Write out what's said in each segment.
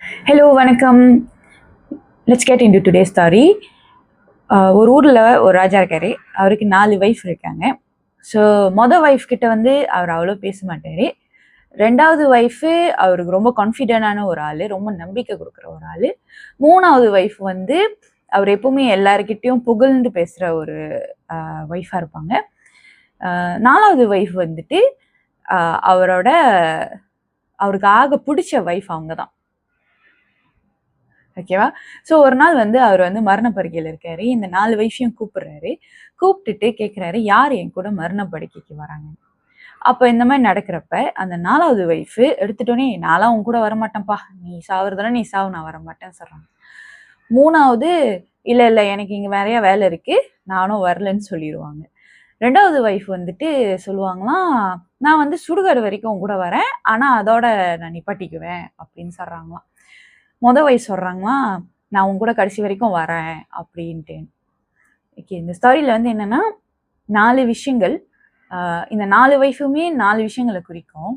Hello வணக்கம். Let's get into today story. ஒரு ஊரில் ஒரு ராஜா இருக்காரு. அவருக்கு 4 வைஃப் இருக்காங்க. ஸோ ஒய்ஃப் கிட்ட வந்து அவர் அவ்வளோ பேச மாட்டார். 2வது ஒய்ஃபு அவருக்கு ரொம்ப கான்ஃபிடென்டான ஒரு ஆள், ரொம்ப நம்பிக்கை கொடுக்குற ஒரு ஆள். 3வது ஒய்ஃப் வந்து அவர் எப்பவுமே எல்லாருக்கிட்டையும் புகழ்ந்து பேசுகிற ஒரு ஒய்ஃபாக இருப்பாங்க. 4வது ஒய்ஃப் வந்துட்டு அவருக்கு ஆக பிடிச்ச ஒய்ஃப் அவங்க தான். ஓகேவா? ஸோ ஒரு நாள் வந்து அவர் வந்து மரண படுக்கையில இருக்காரு. இந்த 4 வைஃபையும் கூப்பிடுறாரு. கூப்பிட்டுட்டு கேட்குறாரு, யார் என் கூட மரண படுக்கைக்கு வராங்க? அப்போ இந்த மாதிரி நடக்கிறப்ப அந்த 4வது ஒய்ஃபு எடுத்துட்டோன்னே, நான்லாம் உன் கூட வரமாட்டேன்ப்பா, நீ சாவுறதுனா நீ சாவு, நான் வரமாட்டேன்னு சொல்கிறாங்க. 3வது, இல்லை இல்லை எனக்கு இங்கே நிறையா வேலை இருக்குது, நானும் வரலன்னு சொல்லிடுவாங்க. 2வது ஒய்ஃப் வந்துட்டு சொல்லுவாங்களாம், நான் வந்து சுடுகாடு வரைக்கும் உன் கூட வரேன், ஆனால் அதோட நான் நிப்பாட்டிக்குவேன் அப்படின்னு சொல்கிறாங்களாம். வயசு சொல்கிறாங்களாம், நான் உன் கூட கடைசி வரைக்கும் வரேன் அப்படின்ட்டு. ஓகே, இந்த ஸ்டோரியில் வந்து என்னென்னா 4 விஷயங்கள். இந்த 4 வைஃபுமே 4 விஷயங்களை குறிக்கும்.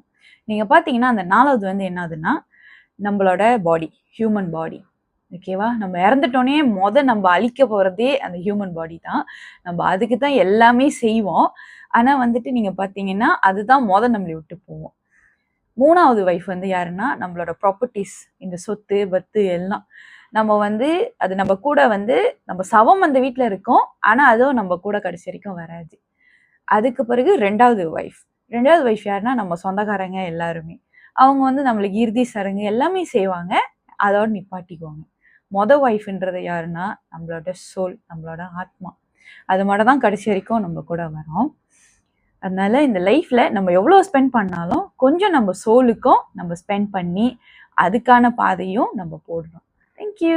நீங்கள் பார்த்தீங்கன்னா அந்த 4வது வந்து என்னதுன்னா நம்மளோட பாடி, ஹியூமன் பாடி. ஓகேவா? நம்ம இறந்துட்டோன்னே நம்ம அழிக்க போகிறதே அந்த ஹியூமன் பாடி தான். நம்ம அதுக்கு தான் எல்லாமே செய்வோம். ஆனால் வந்துட்டு நீங்கள் பார்த்தீங்கன்னா அதுதான் நம்மளை விட்டு போவோம். 3வது வைஃப் வந்து யாருன்னா நம்மளோட ப்ராப்பர்ட்டிஸ், இந்த சொத்து பத்து எல்லாம். நம்ம வந்து அது நம்ம கூட வந்து நம்ம சவம் அந்த வீட்டில் இருக்கோம், ஆனால் அதுவும் நம்ம கூட கடைசி வரைக்கும் வராது. அதுக்கு பிறகு 2வது ஒய்ஃப். 2வது ஒய்ஃப் யாருன்னா நம்ம சொந்தக்காரங்க எல்லாருமே. அவங்க வந்து நம்மளுக்கு இறுதி சடங்கு எல்லாமே செய்வாங்க, அதோட நிப்பாட்டிக்குவாங்க. ஒய்ஃப்ன்றது யாருன்னா நம்மளோட சோல், நம்மளோட ஆத்மா. அது மட்டும் தான் கடைசி வரைக்கும் நம்ம கூட வரோம். அதனால இந்த லைஃப்ல நம்ம எவ்வளோ ஸ்பெண்ட் பண்ணாலும் கொஞ்சம் நம்ம சோலுக்கும் நம்ம ஸ்பெண்ட் பண்ணி அதுக்கான பாதையும் நம்ம போடணும். தேங்க்யூ.